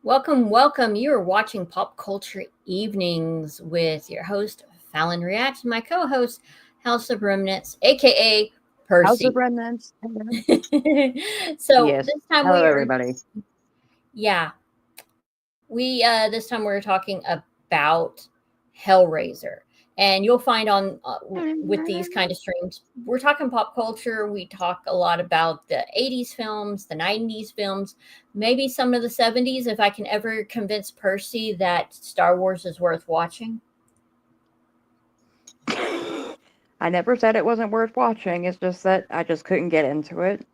Welcome, welcome. You are watching Pop Culture Evenings with your host, Phalon Reacts, my co host, House of Remnants, aka House of Percy. Remnants. Hello. So Yes. this time Hello, we are, everybody. yeah, this time we're talking about Hellraiser. And you'll find on with these kind of streams, we're talking pop culture. We talk a lot about the 80s films, the 90s films, maybe some of the 70s, if I can ever convince Percy that Star Wars is worth watching. I never said it wasn't worth watching. It's just that I just couldn't get into it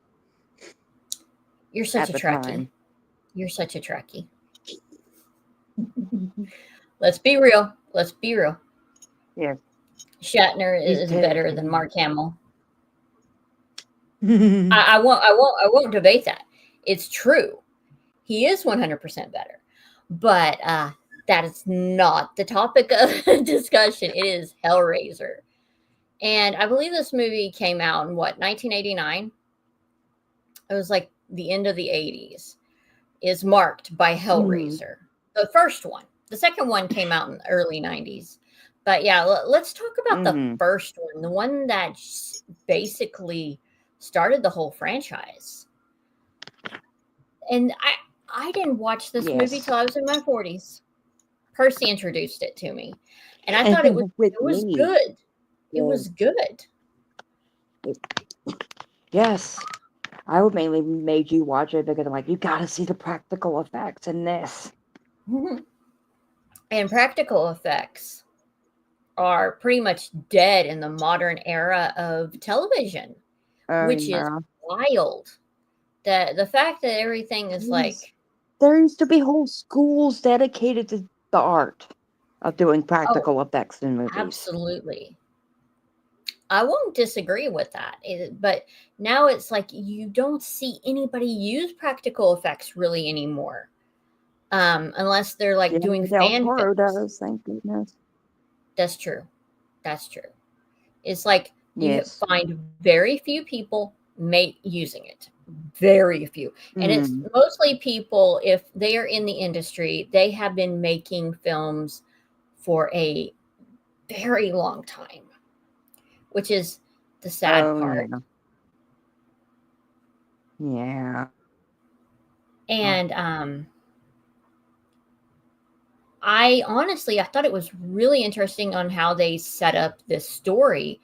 You're such at a the Trekkie. time. You're such a Trekkie. Let's be real. Let's be real. Yes. Shatner He's is dead. better than Mark Hamill. I won't debate that. It's true. He is 100% better. But that is not the topic of discussion. It is Hellraiser. And I believe this movie came out in 1989? It was like the end of the 80s. Is marked by Hellraiser. The first one. The second one came out in the early 90s. But yeah, let's talk about the first one, the one that basically started the whole franchise. And I didn't watch this movie till I was in my 40s. Percy introduced it to me, and I thought it was With good. It Yes. was good. Yes. I would mainly made you watch it because I'm like, you gotta see the practical effects in this. And practical effects are pretty much dead in the modern era of television, which is wild. The fact that everything is like there used to be whole schools dedicated to the art of doing practical effects in movies. Absolutely. I won't disagree with that. But now it's like you don't see anybody use practical effects really anymore. Unless they're like doing fan films. Does, thank goodness. That's true. That's true. It's like you Yes. find very few people using it. Very few. And it's mostly people, if they are in the industry, they have been making films for a very long time, which is the sad part. Yeah. And I thought it was really interesting on how they set up this story.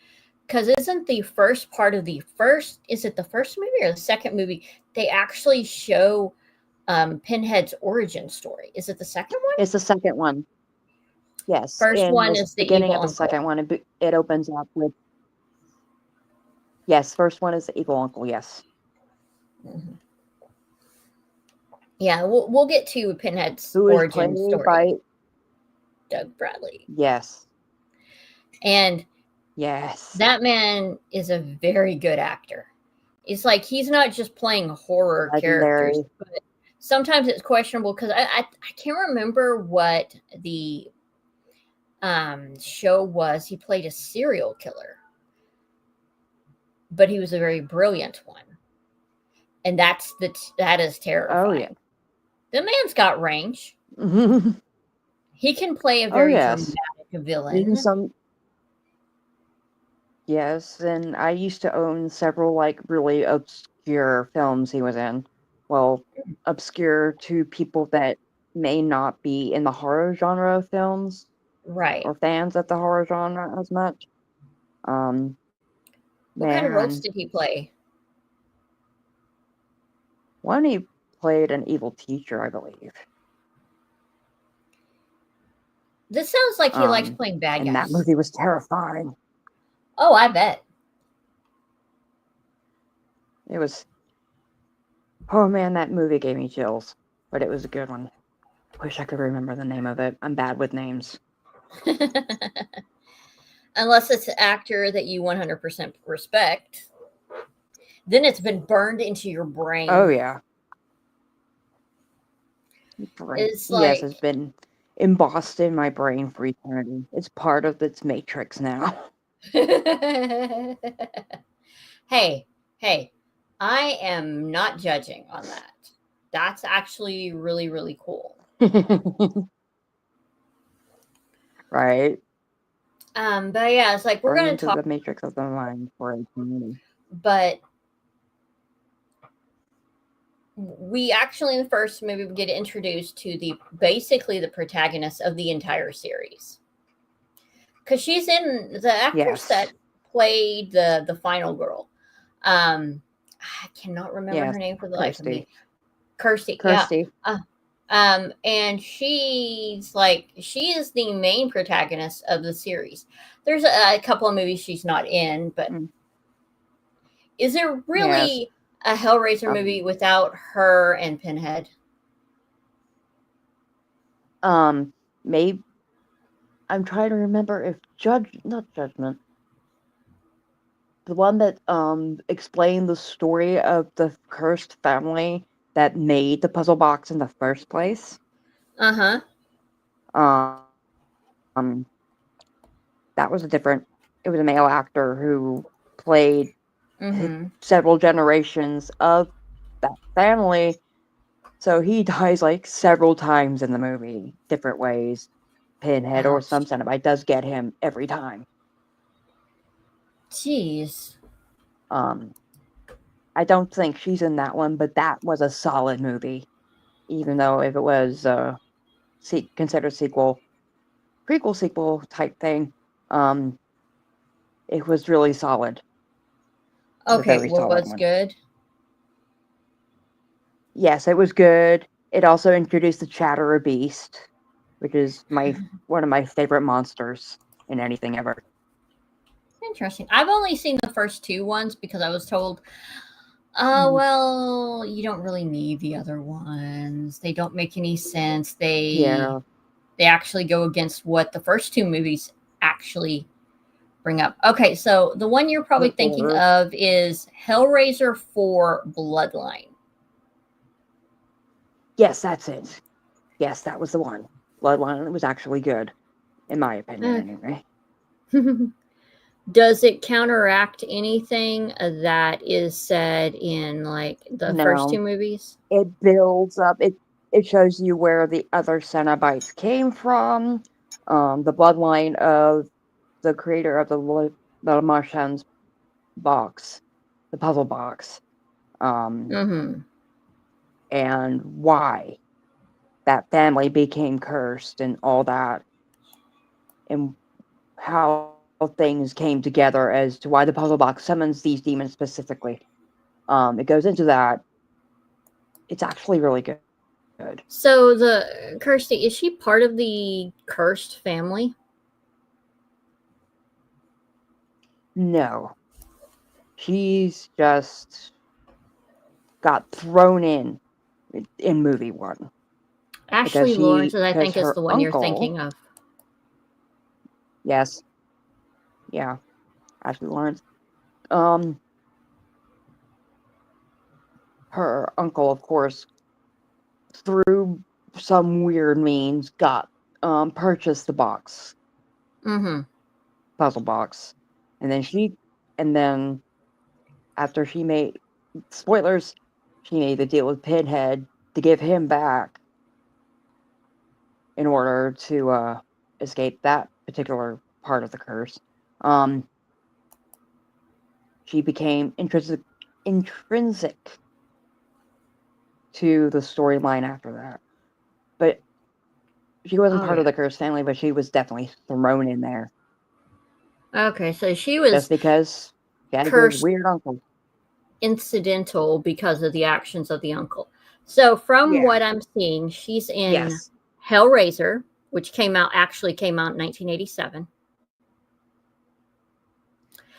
Because isn't the first part of is it the first movie or the second movie? They actually show Pinhead's origin story. Is it the second one? It's the second one. Yes. First one is the beginning evil of the uncle. second one. It opens up with. Yes, first one is the evil uncle. Yes. Mm-hmm. Yeah, we'll get to Pinhead's Who origin is played story. By Doug Bradley. Yes. And yes, that man is a very good actor. It's like he's not just playing horror characters, but sometimes it's questionable because I can't remember what the show was. He played a serial killer, but he was a very brilliant one, and that is terrifying. Oh yeah, the man's got range. He can play a very dramatic villain. Yes, and I used to own several like really obscure films he was in. Well, obscure to people that may not be in the horror genre of films, right? Or fans of the horror genre as much. What kind of roles did he play? One, he played an evil teacher, I believe. This sounds like he likes playing bad guys. And that movie was terrifying. Oh, I bet. It was. Oh man, that movie gave me chills, but it was a good one. Wish I could remember the name of it. I'm bad with names. Unless it's an actor that you 100% respect, then it's been burned into your brain. Oh yeah. It's like, yes, it's been embossed in my brain for eternity. It's part of its matrix now. Hey, I am not judging on that. That's actually really, really cool. Right. But yeah, it's like we're Going going to into talk, the matrix of the mind for a community. but we actually in the first movie we get introduced to the basically the protagonist of the entire series, because she's in the actress that Yes. played the final girl. I cannot remember her Yes. name for the life of me. Kirsty. Kirsty, yeah. Kirsty. And she is the main protagonist of the series. There's a couple of movies she's not in, but Mm, is there yes. really a Hellraiser movie Um. without her and Pinhead? Maybe I'm trying to remember if not Judgment, the one that explained the story of the cursed family that made the puzzle box in the first place. Uh-huh. Um, that was a different. It was a male actor who played Mm-hmm. several generations of that family. So he dies like several times in the movie, different ways. Pinhead or some Ouch. Cenobite does get him every time. Jeez. Um, I don't think she's in that one, but that was a solid movie, even though if it was considered prequel sequel type thing, um, it was really solid. It was a Okay, very what solid was one. good? Yes, it was good. It also introduced the Chatterer Beast, which is my one of my favorite monsters in anything ever. Interesting. I've only seen the first two ones because I was told, oh, Mm. well, you don't really need the other ones. They don't make any sense. Yeah, They actually go against what the first two movies actually bring up. Okay, so the one you're probably put thinking order. of is Hellraiser 4 Bloodline. Yes, that's it. Yes, that was the one. Bloodline was actually good, in my opinion, Uh, anyway. Does it counteract anything that is said in like the first two No, movies? it builds up. It shows you where the other Cenobites came from, the bloodline of the creator of the Martian's box, the puzzle box, um, Mm-hmm. and why that family became cursed and all that, and how things came together as to why the puzzle box summons these demons specifically. It goes into that. It's actually really good. So the Kirsty, is she part of the cursed family? No, she's just got thrown in movie one Ashley Lawrence, I because think, is her the one you're uncle, thinking of. yes, yeah, Ashley Lawrence, um, her uncle, of course, through some weird means, got purchased the box, Mm-hmm. puzzle box, and then after she made spoilers, she made the deal with Pinhead to give him back in order to escape that particular part of the curse. Um, she became intrinsic to the storyline after that. But she wasn't Oh part of yeah. the cursed family, but she was definitely thrown in there Okay, so she just was because she had this cursed weird uncle. incidental because of the actions of the uncle. So from Yeah. what I'm seeing, she's in Yes. Hellraiser, which came out in 1987.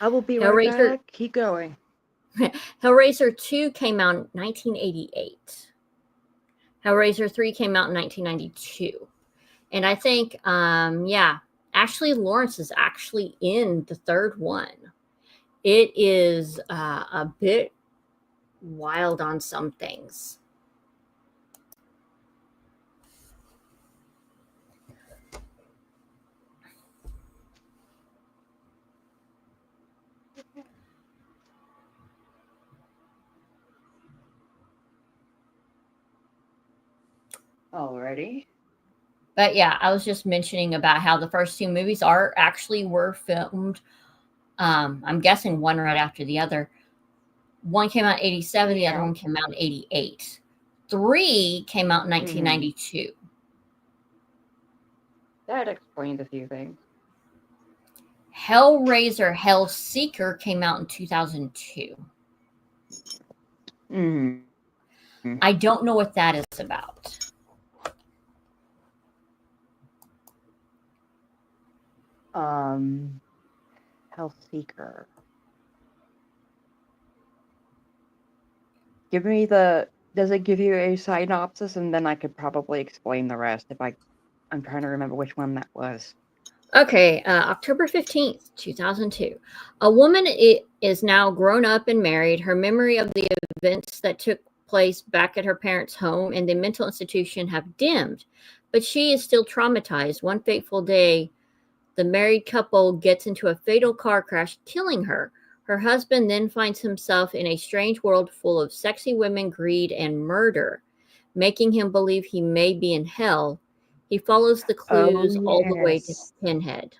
I will be right Hellraiser back. Keep going. Hellraiser 2 came out in 1988. Hellraiser 3 came out in 1992. And I think, yeah, Ashley Lawrence is actually in the third one. It is a bit wild on some things. Alrighty. But yeah, I was just mentioning about how the first two movies were filmed. I'm guessing one right after the other. One came out in 87, the other Yeah. one came out in 88. Three came out in Mm-hmm. 1992. That explains a few things. Hellraiser Hellseeker came out in 2002. Mm-hmm. I don't know what that is about. Um, Hellseeker. Give me the. Does it give you a synopsis, and then I could probably explain the rest if I'm trying to remember which one that was. Okay, October 15th, 2002. A woman is now grown up and married. Her memory of the events that took place back at her parents' home and the mental institution have dimmed, but she is still traumatized. One fateful day, the married couple gets into a fatal car crash, killing her. Her husband then finds himself in a strange world full of sexy women, greed, and murder, making him believe he may be in hell. He follows the Oh clues all the way to yes. Pinhead.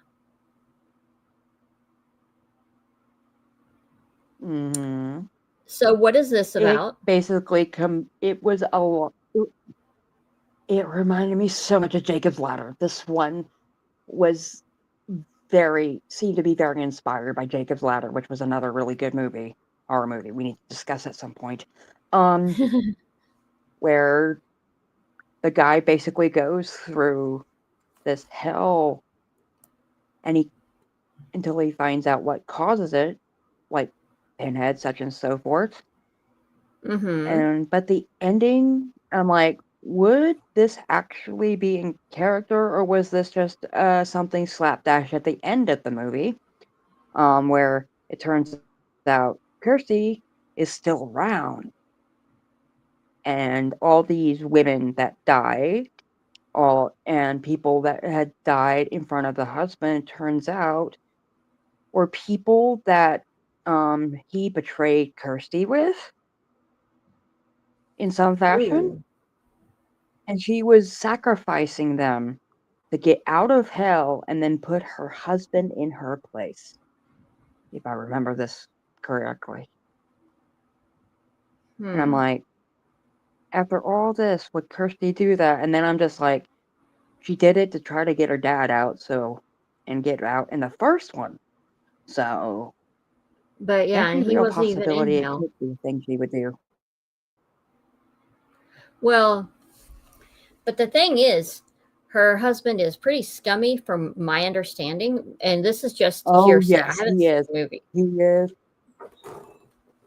Mm-hmm. So, what is this It about? basically It was a lot. It reminded me so much of Jacob's Ladder. This one was seemed to be very inspired by Jacob's Ladder, which was another really good horror movie. We need to discuss at some point. Um, where the guy basically goes through this hell, and he until he finds out what causes it, like Pinhead, such and so forth. Mm-hmm. And but the ending, I'm like, would this actually be in character, or was this just something slapdash at the end of the movie? Where it turns out Kirsty is still around, and all these women that died, all and people that had died in front of the husband, turns out were people that he betrayed Kirsty with in some fashion, Ooh. and she was sacrificing them to get out of hell and then put her husband in her place, if I remember this correctly. And I'm Hmm. like, after all this, would Kirsty do that? And then I'm just like, she did it to try to get her dad out, and get out in the first one. So But yeah, and every he real wasn't even in possibility it hell. could be a thing she would do. Well, but the thing is, her husband is pretty scummy from my understanding. And this is just Oh hearsay. I yes, haven't he seen is. the movie. He is.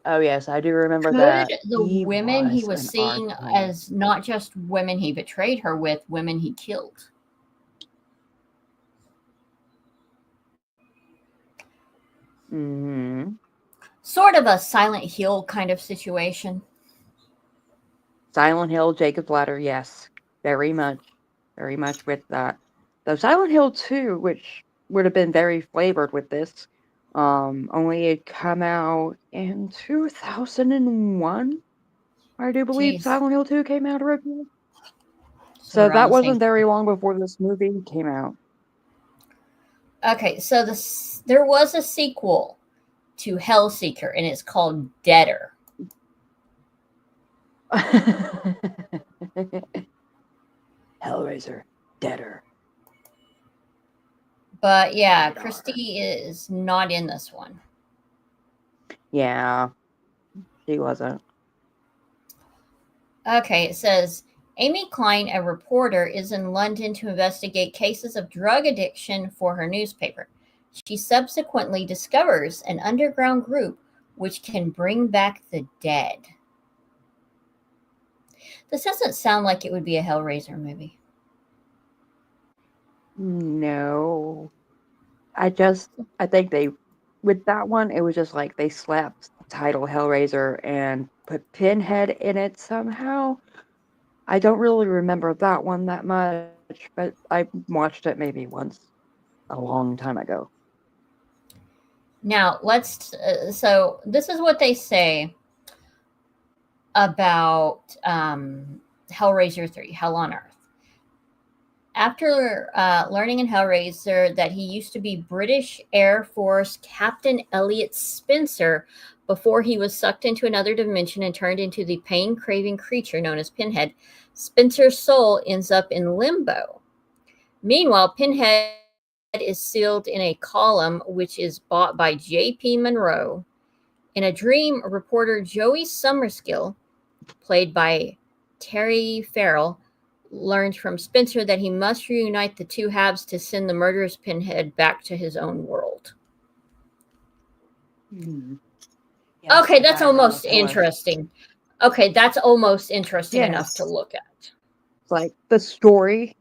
Oh yes, I do remember Coded that. the He women he was was an arse seeing hole. as not just women he betrayed her with, women he killed. Mm-hmm. Sort of a Silent Hill kind of situation. Silent Hill, Jacob's Ladder, yes, very much with that. Though Silent Hill 2, which would have been very flavored with this, only had come out in 2001. I do believe Jeez. Silent Hill 2 came out originally. So So around that the same wasn't very time. long before this movie came out. Okay, so there was a sequel to Hellseeker, and it's called Deader. Hellraiser, Deader, But yeah, Radar. Christy is not in this one. Yeah, she wasn't. Okay, it says Amy Klein, a reporter, is in London to investigate cases of drug addiction for her newspaper. She subsequently discovers an underground group which can bring back the dead. This doesn't sound like it would be a Hellraiser movie. No. I think with that one, it was just like they slapped the title Hellraiser and put Pinhead in it somehow. I don't really remember that one that much, but I watched it maybe once a long time ago. Now, so this is what they say about Hellraiser 3, Hell on Earth. After learning in Hellraiser that he used to be British Air Force Captain Elliot Spencer before he was sucked into another dimension and turned into the pain-craving creature known as Pinhead, Spencer's soul ends up in limbo. Meanwhile, Pinhead is sealed in a column which is bought by J.P. Monroe. In a dream, reporter Joey Summerskill, played by Terry Farrell, learns from Spencer that he must reunite the two halves to send the murderous Pinhead back to his own world. Yes, Okay, I that's gotta go almost with the list. interesting. Okay, that's almost interesting enough Yes. to look at. It's like the story,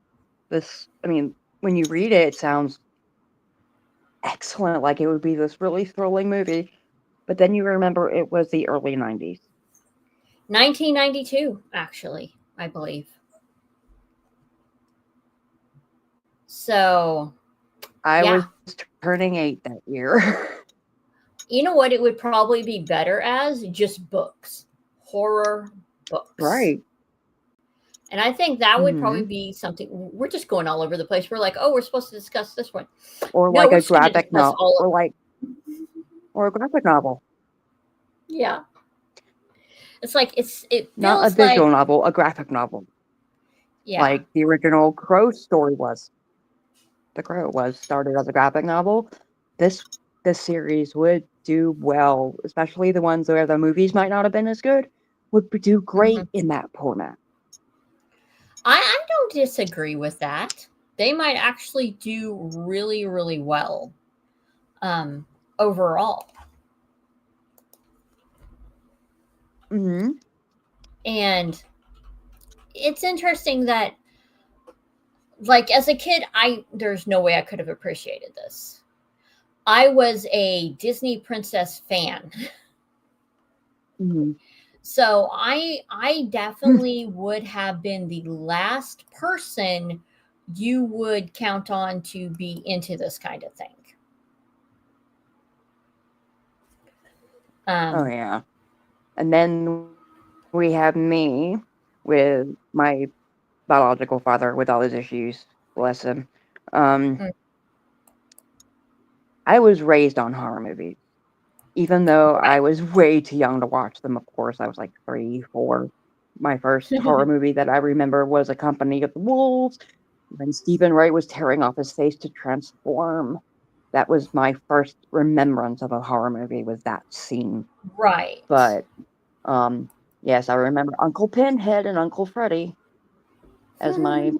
when you read it, it sounds excellent. Like it would be this really thrilling movie. But then you remember it was the early 90s. 1992, actually, I believe. So, I yeah. was turning 8 that year. You know what it would probably be better as? Just books. Horror books. Right. And I think that would probably Mhm. be something. We're just going all over the place. We're like, oh, we're supposed to discuss this one. Or No, like we're a just going to graphic discuss novel. all of Or a graphic novel. Yeah. It's like it Not a feels visual like novel, a graphic novel. yeah. Like the original Crow story was. The Crow was started as a graphic novel. This series would do well, especially the ones where the movies might not have been as good, would do great in that format. I don't disagree with that. They might actually do really, really well overall. Mm-hmm. And it's interesting that, like, as a kid, there's no way I could have appreciated this. I was a Disney princess fan. Mm-hmm. So I definitely would have been the last person you would count on to be into this kind of thing. Oh, yeah. And then we have me with my biological father with all his issues. Bless him. Mm. I was raised on horror movies. Even though I was way too young to watch them, of course, I was like 3, 4. My first horror movie that I remember was A Company of Wolves, when Stephen Wright was tearing off his face to transform. That was my first remembrance of a horror movie, was that scene. Right. But, yes, I remember Uncle Pinhead and Uncle Freddy, as my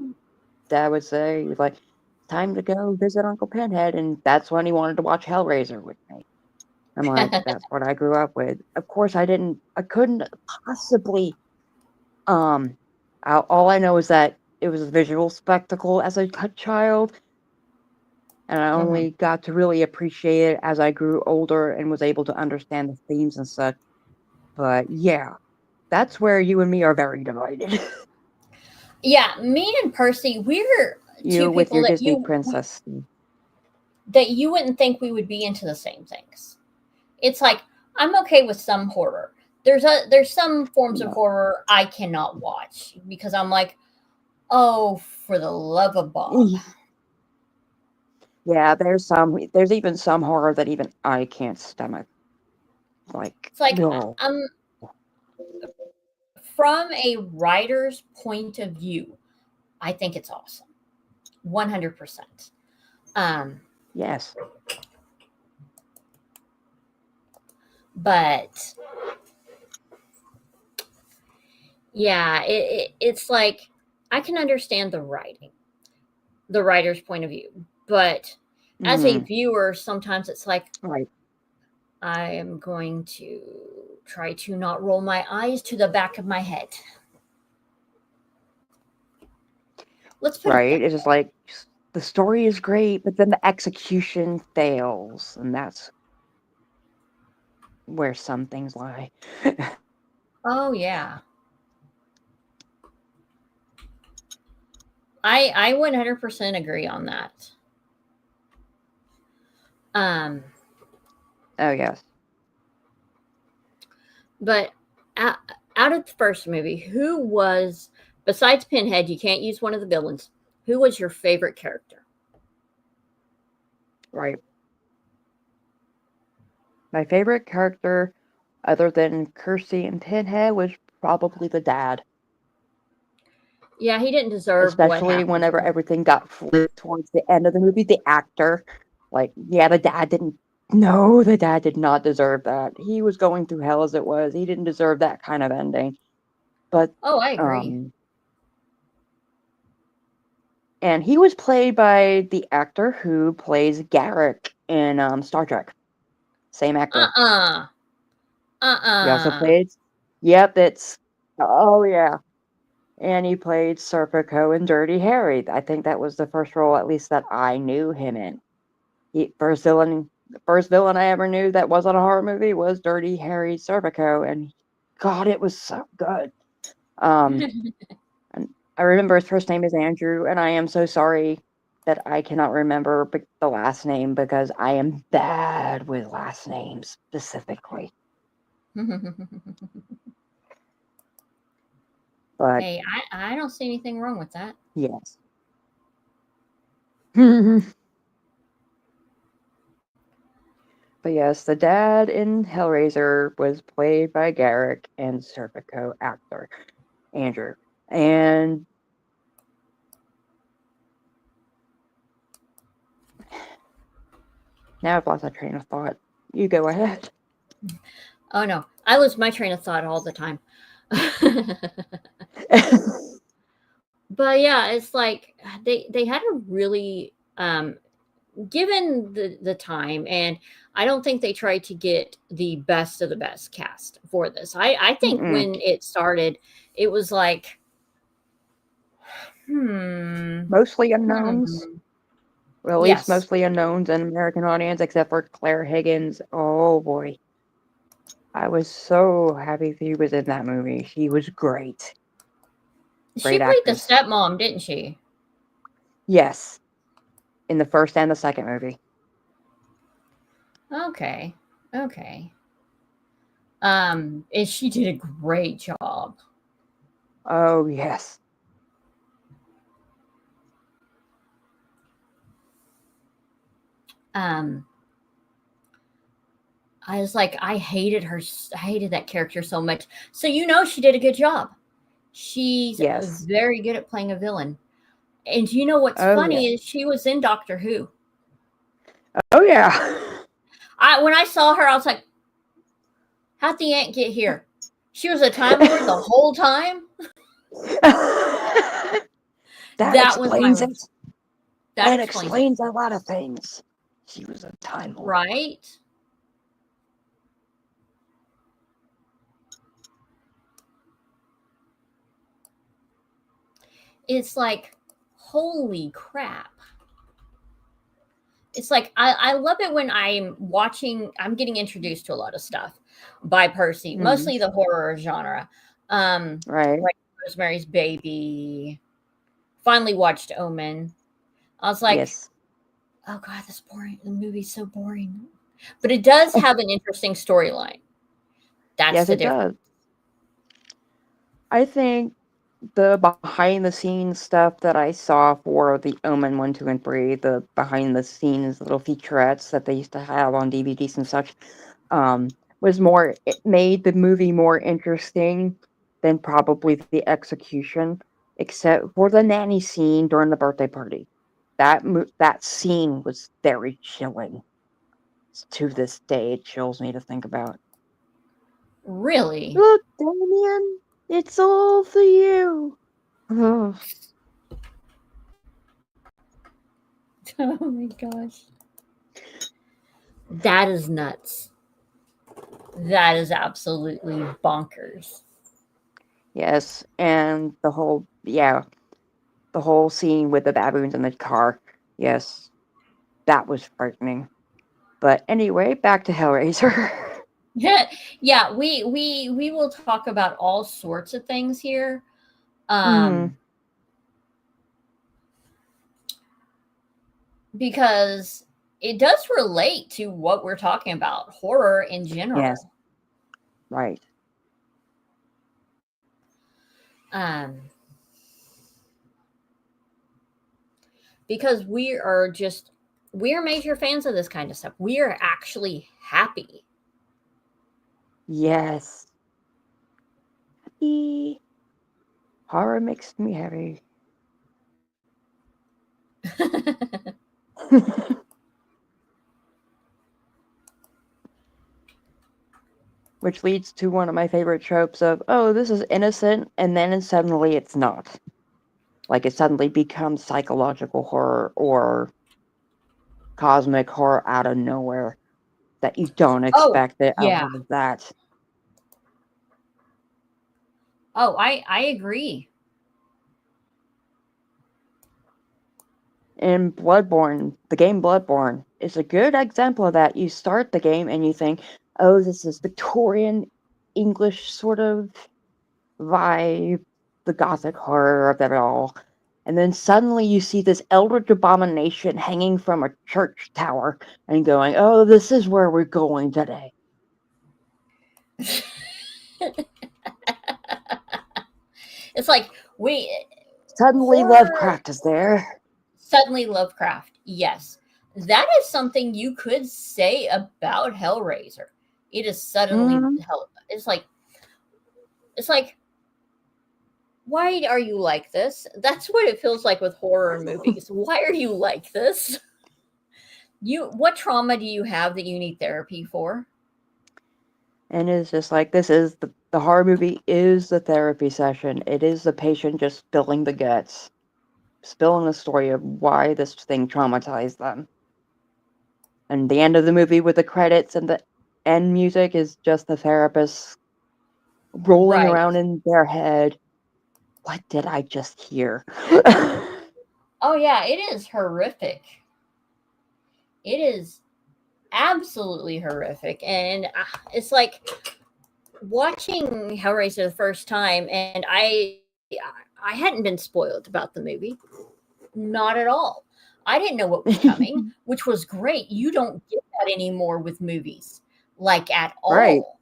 dad would say. He was like, time to go visit Uncle Pinhead, and that's when he wanted to watch Hellraiser with me. I'm like, that's what I grew up with. Of course, I couldn't possibly, all I know is that it was a visual spectacle as a child, and I only got to really appreciate it as I grew older and was able to understand the themes and such. But yeah, that's where you and me are very divided. Yeah, me and Percy, we're You two with people your Disney princess. that you wouldn't think we would be into the same things. It's like I'm okay with some horror. There's some forms of horror I cannot watch because I'm like, oh, for the love of Bob. Yeah, there's even some horror that even I can't stomach. It's like no. From a writer's point of view, I think it's awesome. 100%. Yes. But yeah, it's like I can understand the writer's point of view, but as a viewer, sometimes it's like, right. I am going to try to not roll my eyes to the back of my head. Let's put right. It's just like the story is great, but then the execution fails, and that's where some things lie. Oh yeah. I 100% agree on that. Oh yes. But out of the first movie, who was, besides Pinhead, you can't use one of the villains. Who was your favorite character? Right. My favorite character, other than Kirsty and Pinhead, was probably the dad. Yeah, he didn't deserve what Especially happened to whenever him. everything got flipped towards the end of the movie. The actor, like, yeah, the dad didn't. No, the dad did not deserve that. He was going through hell as it was. He didn't deserve that kind of ending. But, Oh, I agree. and he was played by the actor who plays Garrick in Star Trek. Same actor. Uh-uh. He also Uh-uh. played. Yep, it's. Oh yeah, and he played Serpico in Dirty Harry. I think that was the first role, at least that I knew him in. The first villain I ever knew that wasn't a horror movie was Dirty Harry Serpico, and God, it was so good. And I remember his first name is Andrew, and I am so sorry that I cannot remember the last name because I am bad with last names specifically. But Hey, I don't see anything wrong with that. yes. But yes, the dad in Hellraiser was played by Garrick and Serpico actor Andrew. And now I've lost my train of thought. You go ahead. Oh no, I lose my train of thought all the time. But yeah, it's like they had a really given the time, and I don't think they tried to get the best of the best cast for this. I think Mm-mm. when it started, it was like, hmm, Mostly unknowns. hmm. Well, at least Yes, mostly unknowns in American audience, except for Claire Higgins. Oh boy. I was so happy she was in that movie. She was great. she Great played the actress. stepmom, didn't she? Yes. In the first and the second movie. Okay, okay. And she did a great job. Oh, yes. Um, I was like, I hated her. I hated that character so much. So she did a good job. She's Yes. very good at playing a villain. And you know what's Oh, yeah. funny is she was in Doctor Who. Oh, yeah. When I saw her, I was like, how'd the ant get here? She was a Time Lord the whole time. That That was my explains it. that That explains it, explains a lot of things. She was a Time Lord. right? It's like, holy crap. It's like I love it when I'm getting introduced to a lot of stuff by Percy, Mm, mostly the horror genre. right. Like Rosemary's Baby. Finally watched Omen. I was like, Yes. oh god, this boring. The movie's so boring. But it does have an interesting storyline. That's Yes, the it difference. does. I think the behind the scenes stuff that I saw for the Omen 1, 2, and 3, the behind the scenes little featurettes that they used to have on DVDs and such, was more, it made the movie more interesting than probably the execution, except for the nanny scene during the birthday party. That scene was very chilling. To this day, it chills me to think about. Really? Look, Damien, it's all for you. Ugh. Oh my gosh. That is nuts. That is absolutely bonkers. Yes, and the whole scene with the baboons in the car. Yes, that was frightening. But anyway, back to Hellraiser. Yeah, yeah, we will talk about all sorts of things here. Hmm. Um because it does relate to what we're talking about, horror in Yes, general. right. Um because we are major fans of this kind of stuff. We are actually happy. Yes. Happy. Horror makes me happy. Which leads to one of my favorite tropes of, oh, this is innocent, and then suddenly it's not. Like, it suddenly becomes psychological horror or cosmic horror out of nowhere that you don't Oh, expect it out yeah. of that. Oh, I agree. In Bloodborne, the game Bloodborne is a good example of that. You start the game and you think, oh, this is Victorian English sort of vibe, the gothic horror of it all. And then suddenly you see this eldritch abomination hanging from a church tower and going, oh, this is where we're going today. It's like we Suddenly horror Lovecraft is there. suddenly Lovecraft. Yes. That is something you could say about Hellraiser. It is suddenly Mm, hell. It's like why are you like this? That's what it feels like with horror movies. Why are you like this? What trauma do you have that you need therapy for? and it's just like, this is the horror movie is the therapy session. It is the patient just spilling the guts, spilling the story of why this thing traumatized them. And the end of the movie with the credits and the end music is just the therapist rolling Right. around in their head. What did I just hear? Oh yeah, it is horrific. It is absolutely horrific, and it's like watching Hellraiser the first time, and I hadn't been spoiled about the movie, not at all. I didn't know what was coming, which was great. You don't get that anymore with movies, like at Right. all.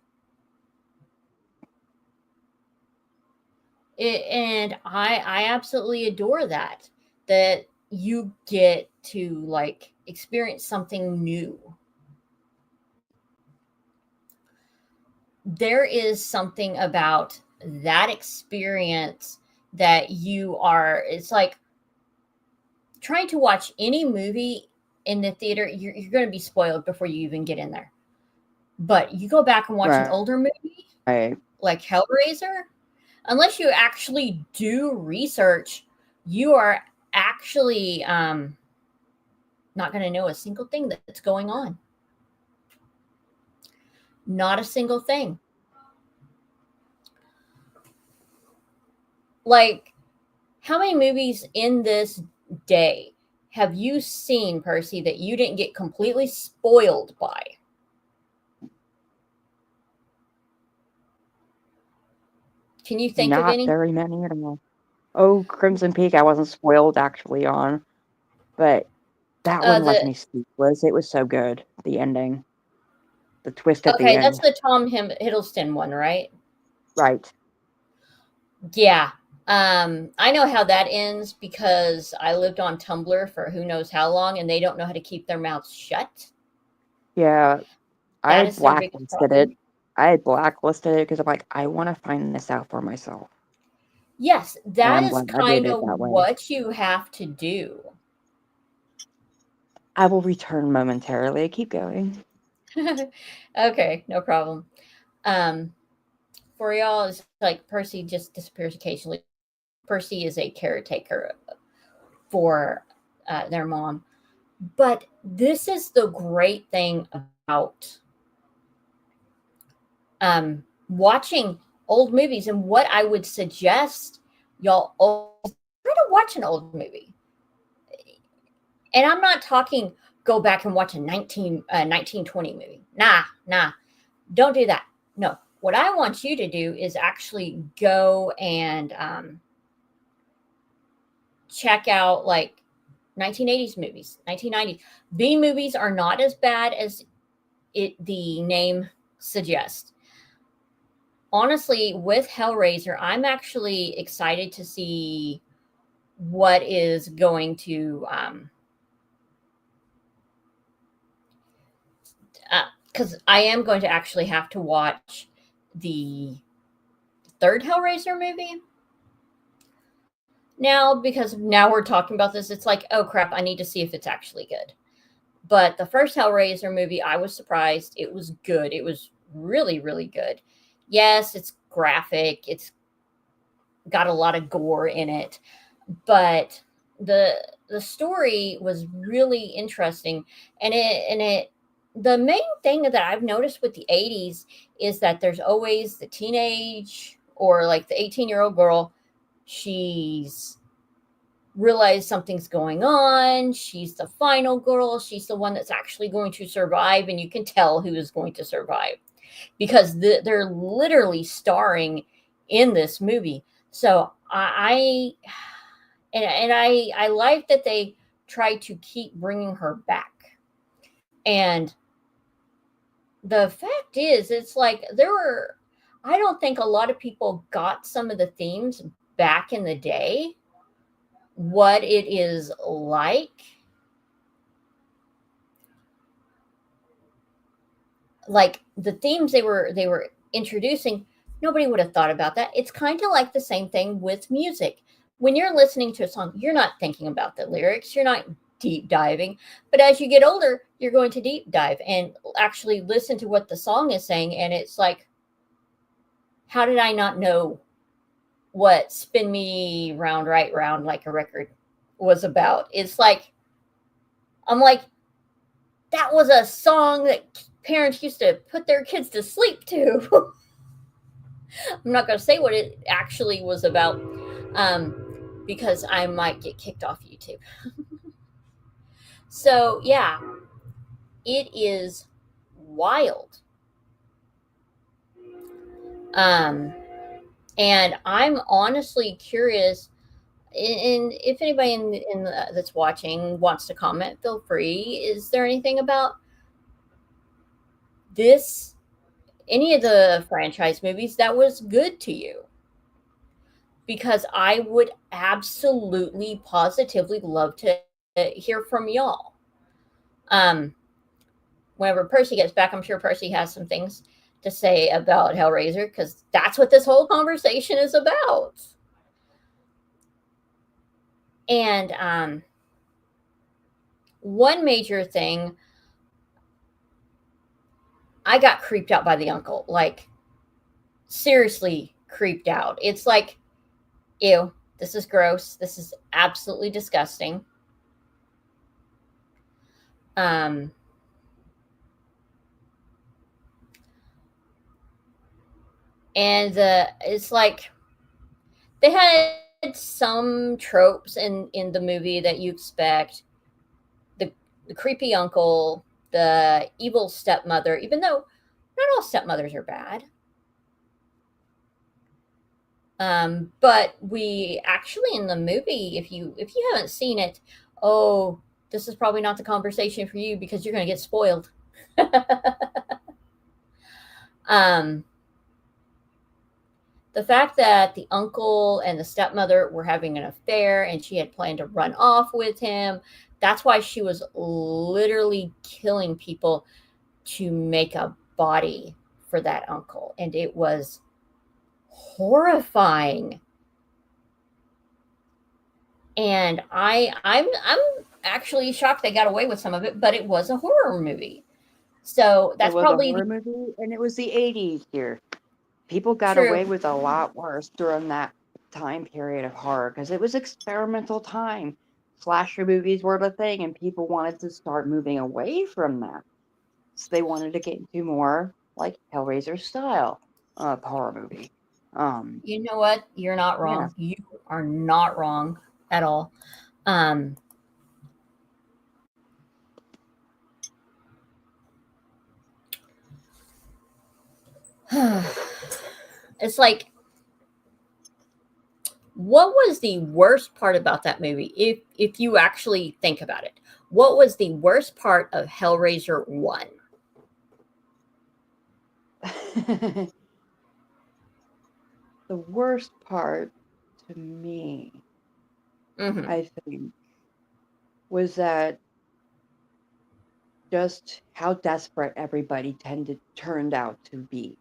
And I absolutely adore that you get to like experience something new. There is something about that experience that it's like trying to watch any movie in the theater, you're going to be spoiled before you even get in there. But you go back and watch an older movie Right. like Hellraiser, unless you actually do research, you are actually not going to know a single thing that's going on. Not a single thing. Like, how many movies in this day have you seen, Percy, that you didn't get completely spoiled by? Can you think of Not any? very many at all. Oh, Crimson Peak, I wasn't spoiled actually on, but that one left The me speechless. It was so good. The ending, the twist at the Okay, that's end. the Tom Hiddleston one, right? Right. Yeah. I know how that ends because I lived on Tumblr for who knows how long, and they don't know how to keep their mouths shut. Yeah, I That is their biggest blacklisted it. problem. I had blacklisted it because I'm like, I want to find this out for myself. Yes, And that I'm is glad I did kind it of that way. what you have to do. I will return momentarily. Keep going. Okay, no problem. Um, for y'all, it's like Percy just disappears occasionally. Percy is a caretaker for their mom. But this is the great thing about watching old movies. And what I would suggest y'all try to watch an old movie. And I'm not talking go back and watch a 1920 movie. Nah, don't do that. No, what I want you to do is actually go and check out like 1980s movies, 1990s. B movies are not as bad as the name suggests. Honestly, with Hellraiser, I'm actually excited to see what is going to because I am going to actually have to watch the third Hellraiser movie now, because now we're talking about this. It's like, oh crap, I need to see if it's actually good. But the first Hellraiser movie, I was surprised. It was good. It was really, really good. Yes, it's graphic. It's got a lot of gore in it, but the story was really interesting. And it the main thing that I've noticed with the 80s is that there's always the teenage or like the 18-year-old girl. She's realized something's going on. She's the final girl. She's the one that's actually going to survive, and you can tell who is going to survive because they're literally starring in this movie. So I like that they try to keep bringing her back. And the fact is, it's like I don't think a lot of people got some of the themes back in the day, what it is like the themes they were introducing. Nobody would have thought about that. It's kind of like the same thing with music. When you're listening to a song, you're not thinking about the lyrics, you're not deep diving. But as you get older, you're going to deep dive and actually listen to what the song is saying. And it's like, how did I not know what Spin Me Round Right Round Like a Record was about? It's like, I'm like, that was a song that parents used to put their kids to sleep to. I'm not going to say what it actually was about, because I might get kicked off YouTube. So, yeah, it is wild. Um, and I'm honestly curious. And if anybody that's watching wants to comment, feel free. Is there anything about this, any of the franchise movies that was good to you? Because I would absolutely, positively love to hear from y'all. Um, Whenever Percy gets back, I'm sure Percy has some things to say about Hellraiser because that's what this whole conversation is about. And one major thing, I got creeped out by the uncle. Like, seriously creeped out. It's like, ew, this is gross. This is absolutely disgusting. Um, and it's like they had some tropes in the movie that you expect. The creepy uncle, the evil stepmother, even though not all stepmothers are bad. But we actually in the movie, if you haven't seen it, oh, this is probably not the conversation for you because you're going to get spoiled. um, the fact that the uncle and the stepmother were having an affair and she had planned to run off with him, that's why she was literally killing people to make a body for that uncle. And it was horrifying. And I'm actually shocked they got away with some of it, but it was a horror movie. So that's It was a probably horror movie, and it was the 80s here. People got true. away with a lot worse during that time period of horror because it was experimental time. Slasher movies were the thing, and people wanted to start moving away from that. So they wanted to get into more like Hellraiser style of horror movie. You know what? You're not Yeah. wrong. You are not wrong at all. Um, it's like, what was the worst part about that movie? If you actually think about it, what was the worst part of Hellraiser 1? The worst part to me. Mm-hmm. I think, was that just how desperate everybody turned out to be.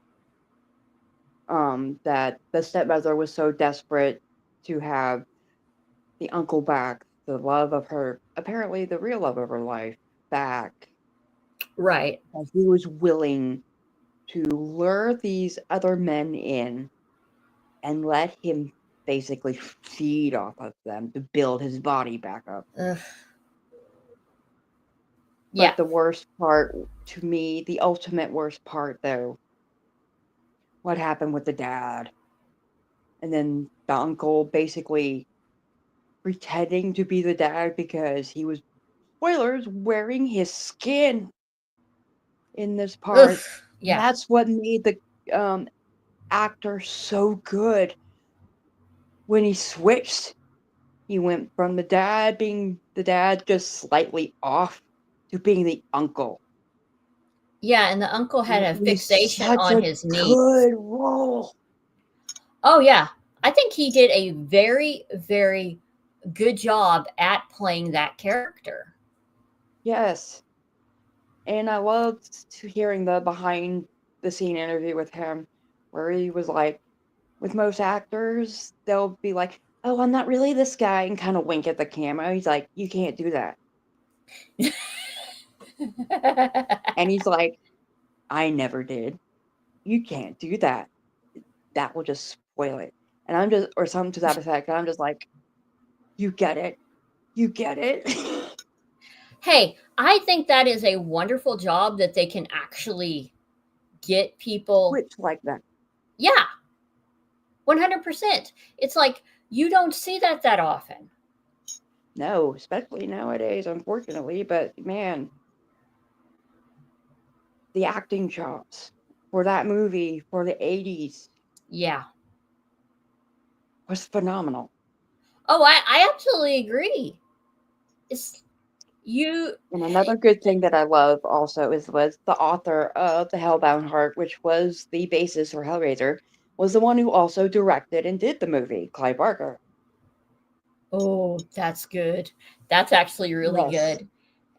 That the stepmother was so desperate to have the uncle back, the love of her, apparently the real love of her life, back. Right. And he was willing to lure these other men in and let him basically feed off of them to build his body back up. Ugh. Yeah. But the worst part, to me, the ultimate worst part, though, what happened with the dad. And then the uncle basically pretending to be the dad because he was, spoilers, wearing his skin in this Ugh. part. Yeah. That's what made the um, actor so good. When he switched, he went from the dad being the dad just slightly off to being the uncle. Yeah. And the uncle had And a it was fixation such on a his knee. good role. Oh, yeah. I think he did a very, very good job at playing that character. Yes. And I loved hearing the behind the scene interview with him where he was like, with most actors, they'll be like, "Oh, I'm not really this guy," and kind of wink at the camera. He's like, "You can't do that." And he's like, "I never did. You can't do that. That will just spoil it." And I'm just, or something to that effect. And I'm just like, "You get it. You get it." Hey, I think that is a wonderful job that they can actually get people. Switch like that. Yeah, 100%. It's like you don't see that often. No, especially nowadays, unfortunately. But man, the acting chops for that movie for the 80s Yeah. was phenomenal. Oh, I absolutely agree. It's you. And another good thing that I love also was the author of The Hellbound Heart, which was the basis for Hellraiser, was the one who also directed and did the movie, Clive Barker. Oh, that's good. That's actually really Yes. good.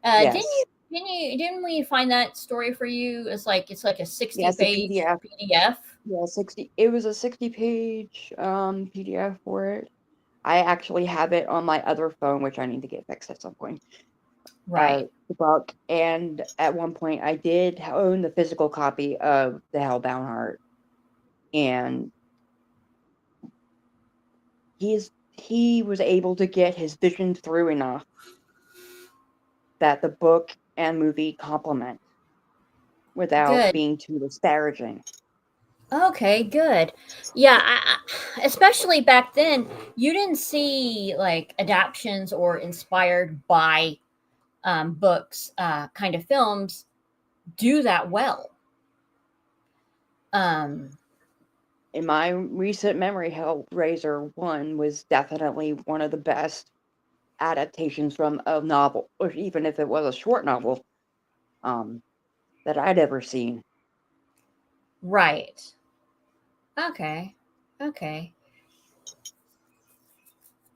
Yes. Didn't we find that story for you? It's like a 60 Yes, the page PDF. PDF. Yeah, 60. It was a 60-page PDF for it. I actually have it on my other phone, which I need to get fixed at some point. Right. The book, and at one point I did own the physical copy of The Hellbound Heart, and he was able to get his vision through enough that the book and movie complement without Good. being too disparaging. Okay, good. Yeah, especially back then, you didn't see like adaptions or inspired by books kind of films do that well. Um, In my recent memory, Hellraiser 1 was definitely one of the best adaptations from a novel, or even if it was a short novel, um, that I'd ever seen. right. Okay. Okay.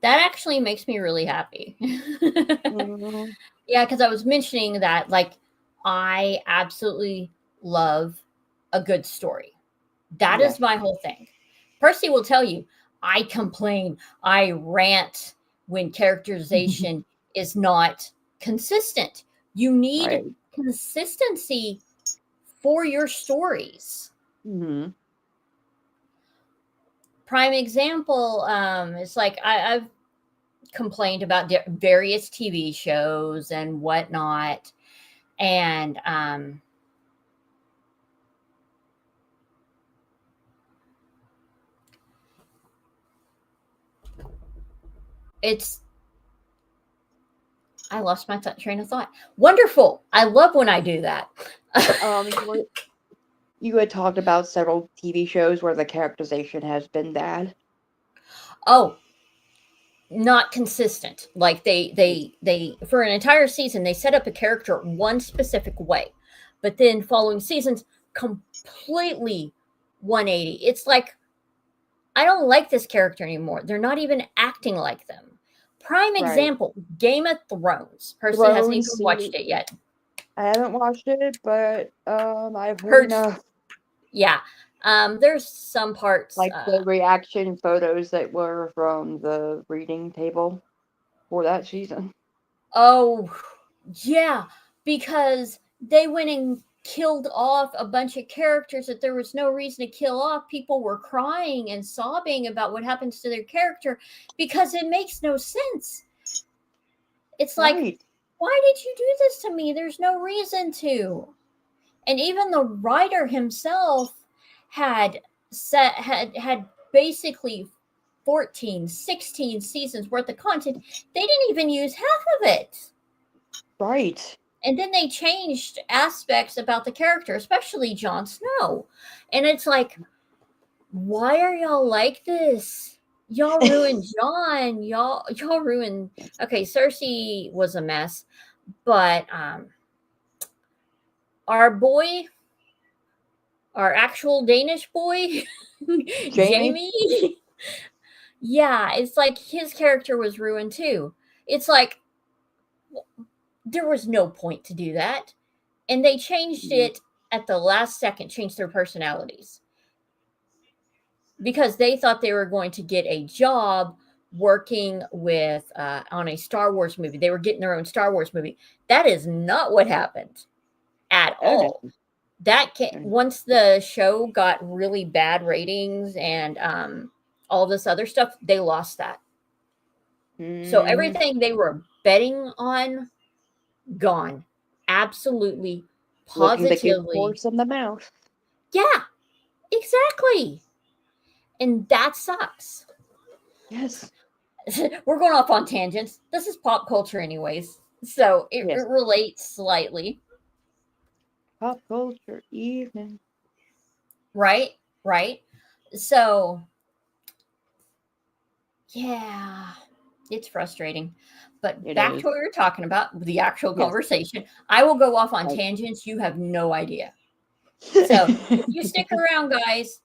That actually makes me really happy. Mhm. Yeah, because I was mentioning that, like, I absolutely love a good story. That is Yes. my whole thing. Percy will tell you, I complain, I rant when characterization is not consistent. You need Right. consistency for your stories. Hmm. Prime example, it's like I've complained about various TV shows and whatnot, and it's I lost my train of thought. Wonderful. I love when I do that. You you had talked about several TV shows where the characterization has been bad. Oh, not consistent. Like they for an entire season they set up a character one specific way, but then following seasons completely 180. It's like I don't like this character anymore. They're not even acting like them. Prime Right. example, Game of Thrones. Percy hasn't even Thrones, watched see, it yet. I haven't watched it, but I've heard Heard, enough. yeah. There's some parts. Like the reaction photos that were from the reading table for that season. Oh, yeah, because they went and killed off a bunch of characters that there was no reason to kill off. People were crying and sobbing about what happens to their character because it makes no sense. It's like, Right. why did you do this to me? There's no reason to. And even the writer himself had had basically 14, 16 seasons worth of content. They didn't even use half of it. Right. And then they changed aspects about the character, especially Jon Snow. And it's like, why are y'all like this? Y'all ruined Jon. Y'all ruined. Okay, Cersei was a mess, but our boy, our actual Danish boy, Jamie? Jamie. Yeah, it's like his character was ruined too. It's like there was no point to do that. And they changed it at the last second, changed their personalities because they thought they were going to get a job working with on a Star Wars movie. They were getting their own Star Wars movie. That is not what happened at Oh no. all. Once the show got really bad ratings and all this other stuff, they lost that. So everything they were betting on, gone. Absolutely, Looking the gift positively. horse in the mouth. Yeah, exactly. And that sucks. Yes. We're going off on tangents. This is pop culture, anyways. So it Yes. relates slightly. Pop culture evening. Right? Right? So, yeah, it's frustrating. But It back is. to what we were talking about, the actual Yes. conversation. I will go off on Right. tangents. You have no idea. So if you stick around, guys,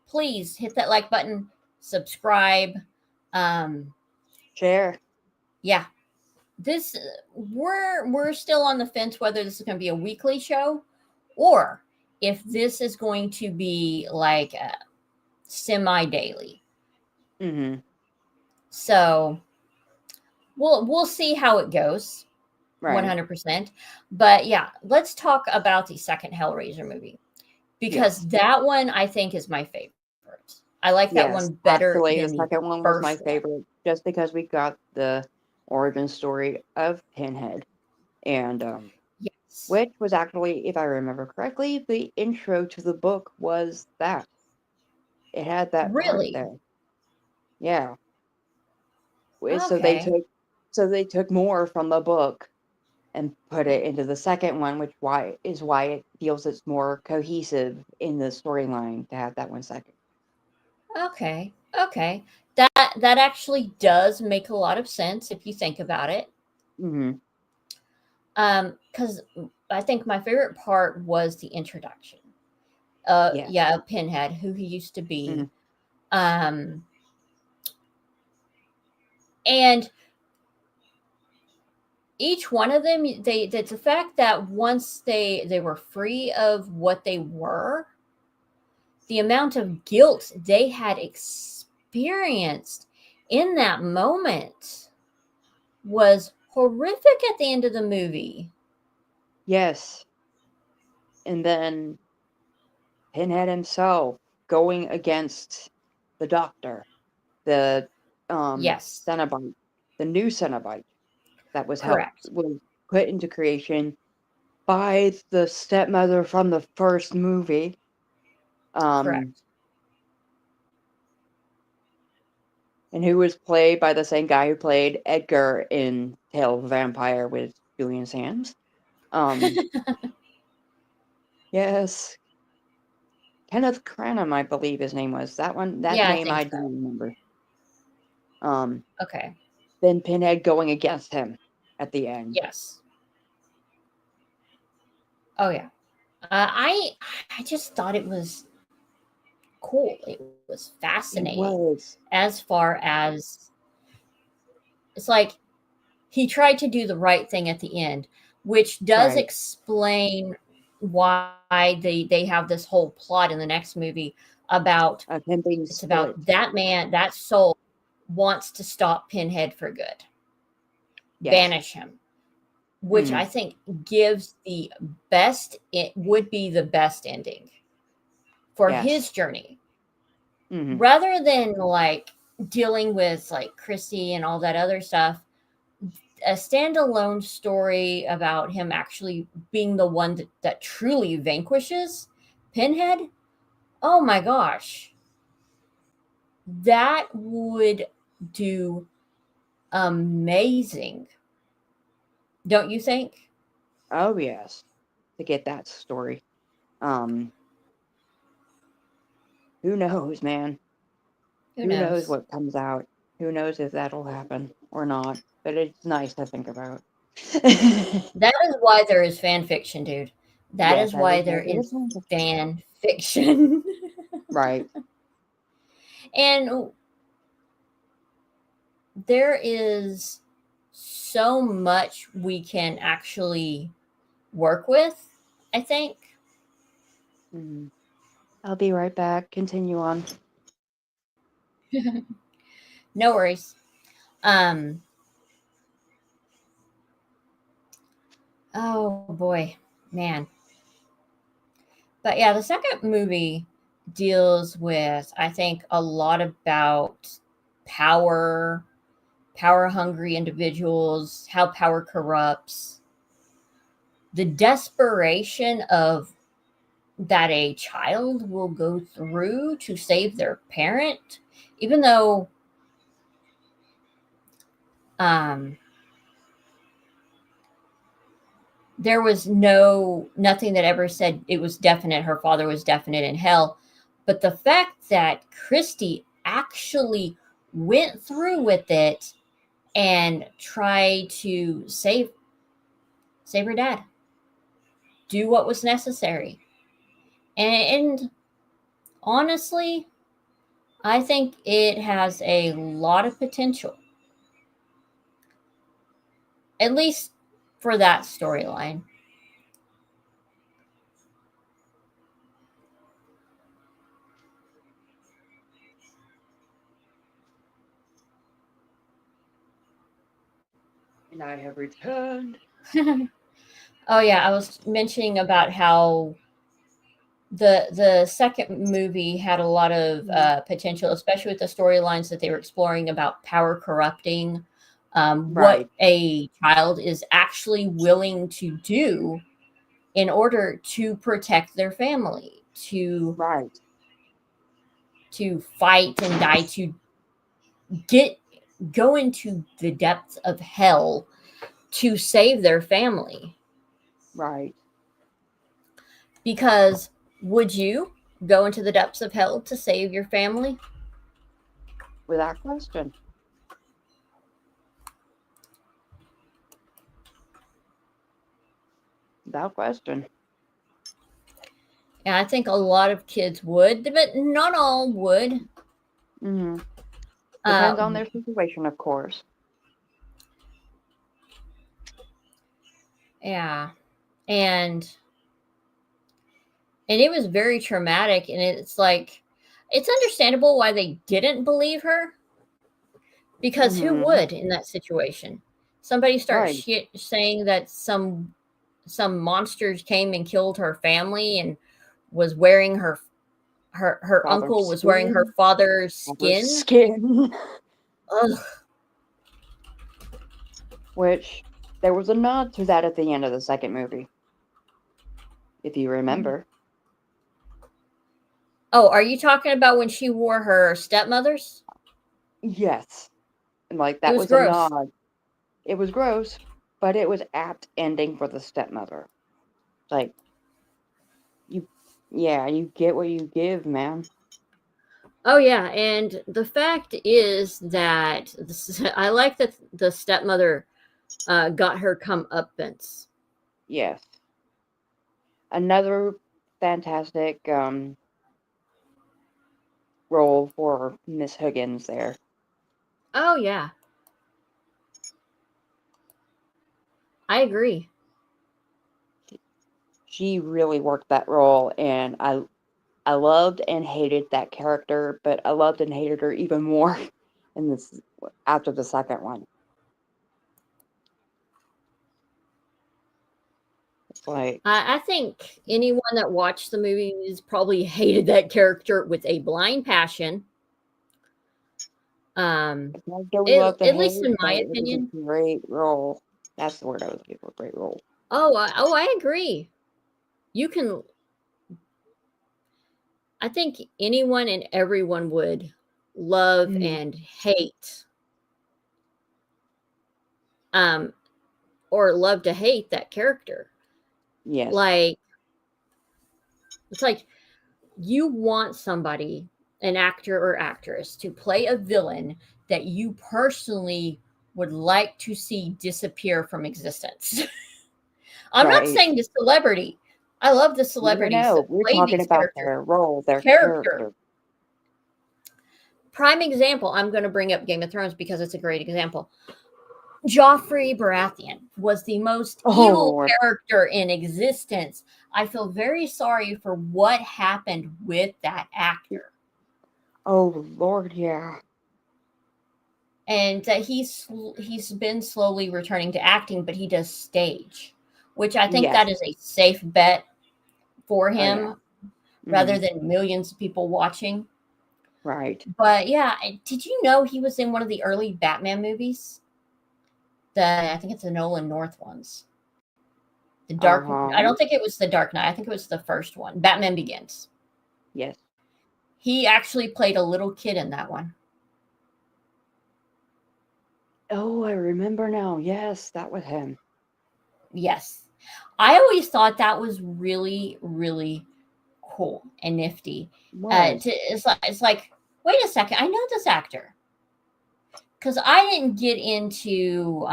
please hit that like button, subscribe. Share. Yeah, this we're still on the fence whether this is going to be a weekly show or if this is going to be like semi-daily. Mm-hmm. So we'll see how it goes. Right. 100%. But yeah, let's talk about the second Hellraiser movie because that one I think is my favorite. I like that one better actually, the than the second one was my first one. favorite just because we got the origin story of Pinhead. And Yes. which was actually, if I remember correctly, the intro to the book was that. It had that part Really? there. Yeah. Okay. So they took more from the book and put it into the second one, which why it feels it's more cohesive in the storyline to have that one second. Okay. Okay. That actually does make a lot of sense if you think about it. Mm-hmm. Because I think my favorite part was the introduction. Yes. Yeah, Pinhead, who he used to be. Mm-hmm. And each one of them, that's the fact that once they were free of what they were, the amount of guilt they had experienced in that moment was horrific at the end of the movie. Yes. And then Pinhead himself going against the Doctor, the Yes, Cenobite, the new Cenobite that was correct. put into creation by the stepmother from the first movie. Correct. And who was played by the same guy who played Edgar in Tale of a Vampire with Julian Sands. Yes. Kenneth Cranham, I believe his name was. That one, that Yeah, I name think I do so. remember. Okay. Then Pinhead going against him at the end. Yes. Oh yeah. I just thought it was cool. It was It fascinating was. as far as It's like he tried to do the right thing at the end, which does Right. explain why they have this whole plot in the next movie about Of him being it's about split. that man, that soul wants to stop Pinhead for good, Yes. banish him, which Mm. I think gives the best, it would be the best ending for Yes. his journey Hmm. rather than like dealing with like Chrissy and all that other stuff. A standalone story about him actually being the one that truly vanquishes Pinhead. Oh my gosh, that would do amazing, don't you think? Oh yes. To get that story. Um, who knows, man? Who Who knows knows? what comes out? Who knows if that'll happen or not? But it's nice to think about. That is why there is fan fiction, dude. That Yes, is that why is there why there is is one. fan fiction. Right. And there is so much we can actually work with, I think. Hmm. I'll be right back. Continue on. No worries. Um, oh boy, man. But yeah, the second movie deals with, I think, a lot about power, power hungry individuals, how power corrupts, the desperation of that a child will go through to save their parent, even though um, there was nothing that ever said it was definite. Her father was definite in hell, but the fact that Christy actually went through with it and tried to save her dad, do what was necessary, and honestly, I think it has a lot of potential, at least for that storyline. And I have returned. Oh yeah, I was mentioning about how the second movie had a lot of Mhm. potential, especially with the storylines that they were exploring about power corrupting, what Right. a child is actually willing to do in order to protect their family, Right. to fight and die, to get go into the depths of hell to save their family. Right. Because would you go into the depths of hell to save your family? Without question. Without question. And I think a lot of kids would, but not all would. Hmm. Uh, Depends on their situation, of course. yeah, and and it was very traumatic, and it's like it's understandable why they didn't believe her because who Hmm. would in that situation? Somebody starts Right. saying that some monsters came and killed her family and was wearing her Father's uncle was wearing her skin. father's Father's skin. skin. Ugh. Which there was a nod to that at the end of the second movie, if you remember. Oh, are you talking about when she wore her stepmother's? Yes. And like It that was was a gross. nod. It was gross, but it was apt ending for the stepmother. Like you yeah, you get what you give, man. Oh yeah, and the fact is that I like that the stepmother got her comeuppance. Yes. Another fantastic role for Miss Higgins there. Oh yeah, I agree. She really worked that role, and I loved and hated that character, but I loved and hated her even more in this after the second one. It's like I think anyone that watched the movies probably hated that character with a blind passion. it's not that we love to At least hate, in but my it was a opinion. great role. That's the word I was looking for. Great role. I agree. You can. I think anyone and everyone would love Mm, and hate, um, or love to hate that character. yes, Like it's like you want somebody, an actor or actress, to play a villain that you personally would like to see disappear from existence. I'm not right. saying the celebrity. I love the No, no, celebrities no. that We're play talking these about characters. their role, their Character. character. Prime example, I'm going to bring up Game of Thrones because it's a great example. Joffrey Baratheon was the most Oh evil Lord. character in existence. I feel very sorry for what happened with that actor. Oh Lord, yeah. And he's been slowly returning to acting, but he does stage, which I think Yes. that is a safe bet for Oh yeah. him rather Hmm. than millions of people watching. Right. But yeah, did you know he was in one of the early Batman movies? I think it's the Nolan North ones. The Dark. I Uh-huh. don't think it was the Dark Knight. I think it was the first one, Batman Begins. Yes. He actually played a little kid in that one. Oh, I remember now. Yes, that was him. Yes, I always thought that was really, really cool and nifty. Was. It's like, wait a second, I know this actor because I didn't get into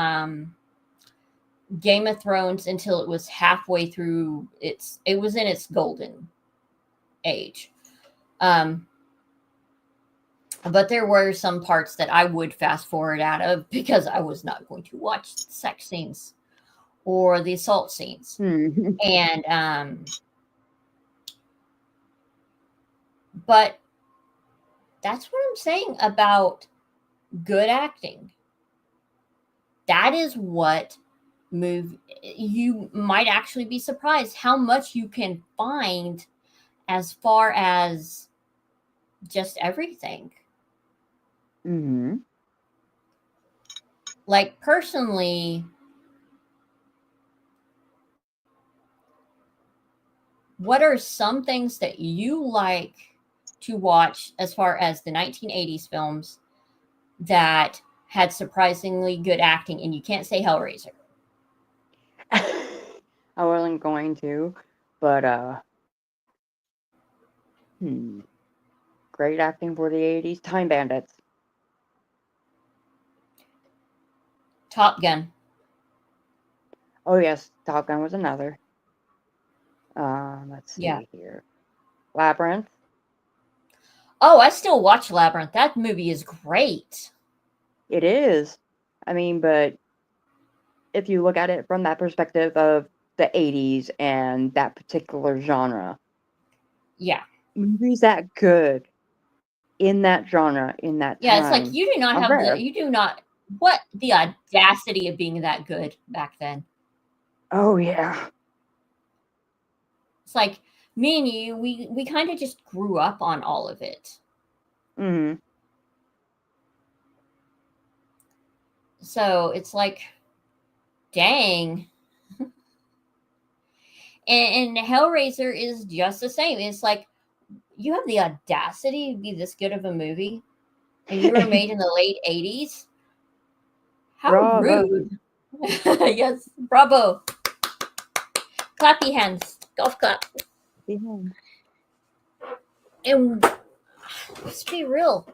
Game of Thrones until it was halfway through it was in its golden age. Um, but there were some parts that I would fast forward out of because I was not going to watch the sex scenes or the assault scenes. Hmm. And but that's what I'm saying about good acting. That is what you might actually be surprised how much you can find as far as just everything. Hmm. Like personally, what are some things that you like to watch as far as the 1980s films that had surprisingly good acting? And you can't say Hellraiser. I wasn't going to, but hmm. Great acting for the 80s. Time Bandits. Top Gun. Oh yes, Top Gun was another. Let's Yeah. see here. Labyrinth. Oh, I still watch Labyrinth. That movie is great. It is. I mean, but if you look at it from that perspective of the 80s and that particular genre, Yeah. movies that good in that genre, in that Yeah, it's like time, are rare. you do not, what the audacity of being that good back then. Oh, yeah. It's like me and you, we kind of just grew up on all of it. Hmm. So it's like, dang. And Hellraiser is just the same. It's like you have the audacity to be this good of a movie, and you were made in the late 80s. How Bravo. rude. Yes, bravo. Clappy hands. Golf clap. Yeah. And let's be real.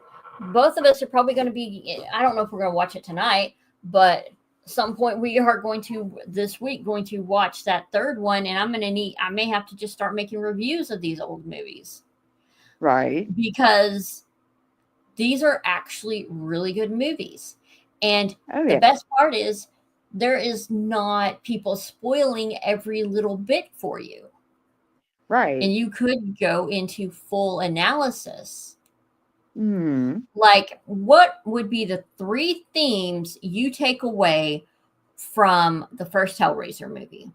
Both of us are probably going to be, I don't know if we're going to watch it tonight, but some point we are going to this week going to watch that third one, and I may have to just start making reviews of these old movies Right. because these are actually really good movies. And Oh, the yeah. best part is there is not people spoiling every little bit for you. Right. And you could go into full analysis. Hmm. Like, what would be the 3 themes you take away from the first Hellraiser movie?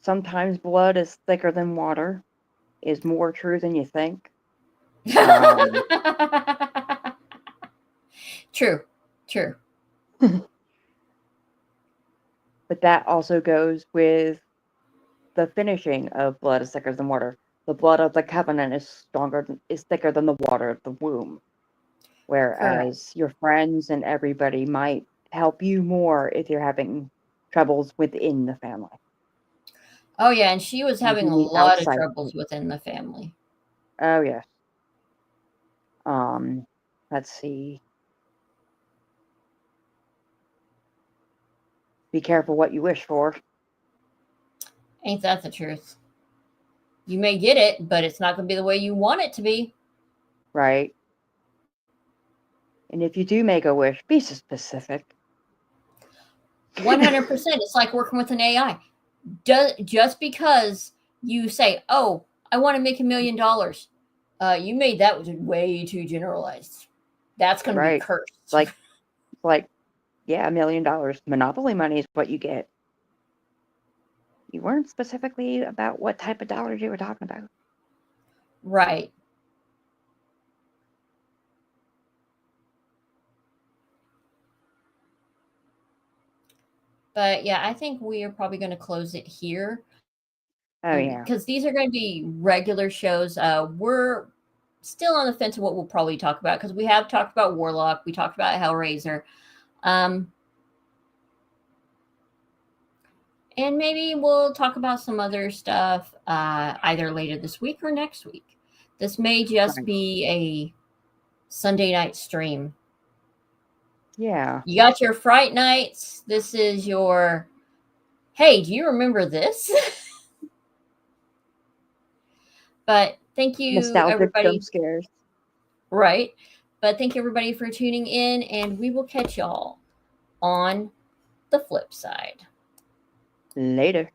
Sometimes blood is thicker than water, is more true than you think. Um, True. True. but that also goes with the finishing of blood is thicker than water. The blood of the covenant is thicker than the water of the womb. Correct. Whereas your friends and everybody might help you more if you're having troubles within the family. Oh, yeah. And she was You having do a need lot of outside troubles support. within the family. Oh yes. Let's see. Be careful what you wish for. Ain't that the truth? You may get it, but it's not going to be the way you want it to be. Right. And if you do make a wish, be specific. 100%. It's like working with an AI. Just because you say, oh, I want to make $1 million, you made that way too generalized. That's going to be Right. cursed. Like, yeah, $1 million. Monopoly money is what you get. You weren't specifically about what type of dollars you were talking about. Right. But yeah, I think we are probably going to close it here. Oh yeah. Because these are going to be regular shows. We're still on the fence of what we'll probably talk about because we have talked about Warlock, we talked about Hellraiser. And maybe we'll talk about some other stuff either later this week or next week. This may just be a Sunday night stream. Yeah. You got your Fright Nights. This is your, hey, do you remember this? But thank you, Nostalgic everybody. jump scares. Right. But thank you, everybody, for tuning in, and we will catch y'all on the flip side. Later.